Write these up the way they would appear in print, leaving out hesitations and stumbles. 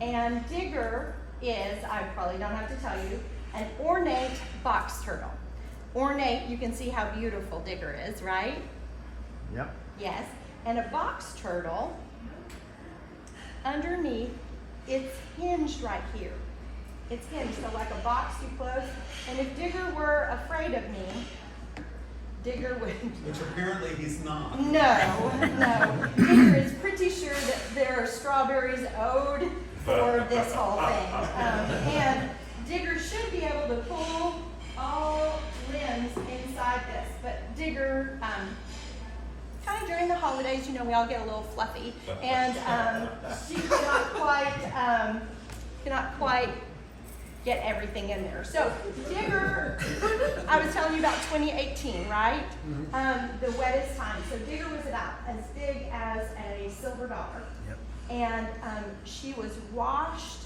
And Digger is, I probably don't have to tell you, an ornate box turtle. Ornate, you can see how beautiful Digger is, right? Yep. Yes. And a box turtle, underneath, it's hinged right here. It's hinged, so like a box you close. And if Digger were afraid of me, Digger would... Which apparently he's not. No. Digger is pretty sure that there are strawberries owed for this whole thing. And Digger should be able to pull all limbs inside this. But Digger, kind of during the holidays, you know, we all get a little fluffy. And she cannot quite get everything in there. So Digger, I was telling you about 2018, right? The wettest time. So Digger was about as big as a silver dollar. Yep. And she was washed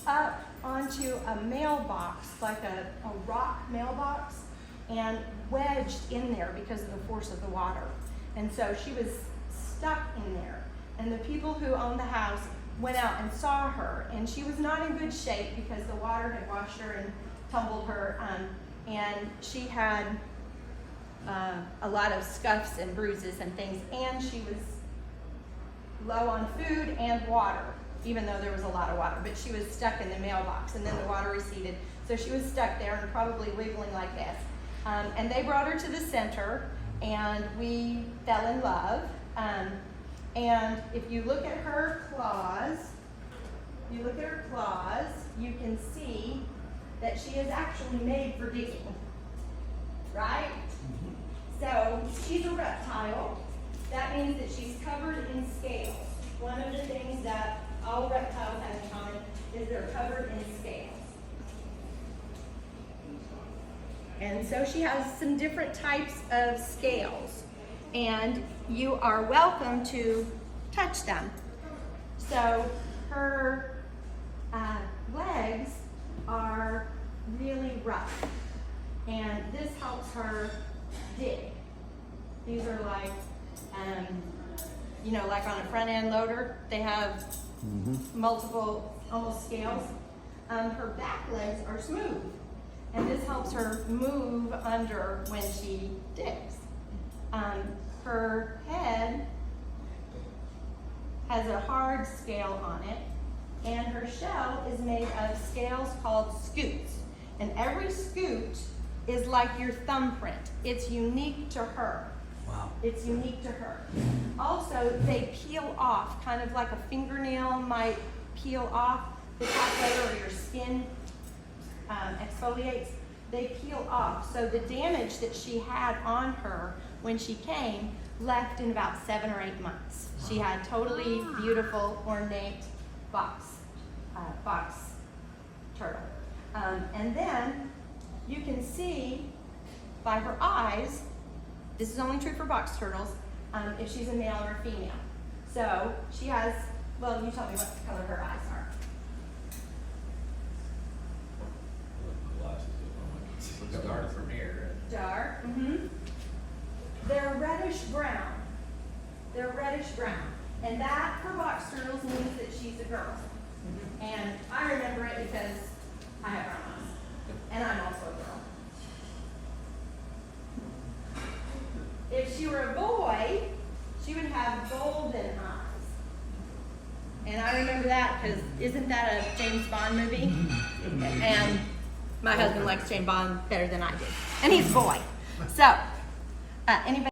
up onto a mailbox, like a rock mailbox, and wedged in there because of the force of the water. And so she was stuck in there. And the people who owned the house went out and saw her, and she was not in good shape because the water had washed her and tumbled her, and she had a lot of scuffs and bruises and things, and she was low on food and water, even though there was a lot of water, but she was stuck in the mailbox, and then the water receded, so she was stuck there and probably wiggling like this. And they brought her to the center, and we fell in love. And if you look at her claws, you can see that she is actually made for digging, right? So she's a reptile. That means that she's covered in scales. One of the things that all reptiles have in common is they're covered in scales. And so she has some different types of scales, and you are welcome to touch them. So her legs are really rough, and this helps her dig. These are like, you know, like on a front end loader, they have multiple almost scales. Her back legs are smooth, and this helps her move under when she digs. Her head has a hard scale on it, and her shell is made of scales called scutes. And every scute is like your thumbprint. It's unique to her. Wow. It's unique to her. Also, they peel off, kind of like a fingernail might peel off the top layer, or your skin exfoliates. They peel off. So the damage that she had on her when she came left in about 7 or 8 months. She had totally beautiful, ornate box turtle. And then you can see by her eyes, this is only true for box turtles, if she's a male or a female. So she has, well, you tell me what color her eyes are. Looks dark from here. Dark. They're reddish brown. They're reddish brown. And that, for box turtles, means that she's a girl. And I remember it because I have brown eyes. And I'm also a girl. If she were a boy, she would have golden eyes. And I remember that because isn't that a James Bond movie? And my husband likes James Bond better than I do. And he's a boy. So, anybody?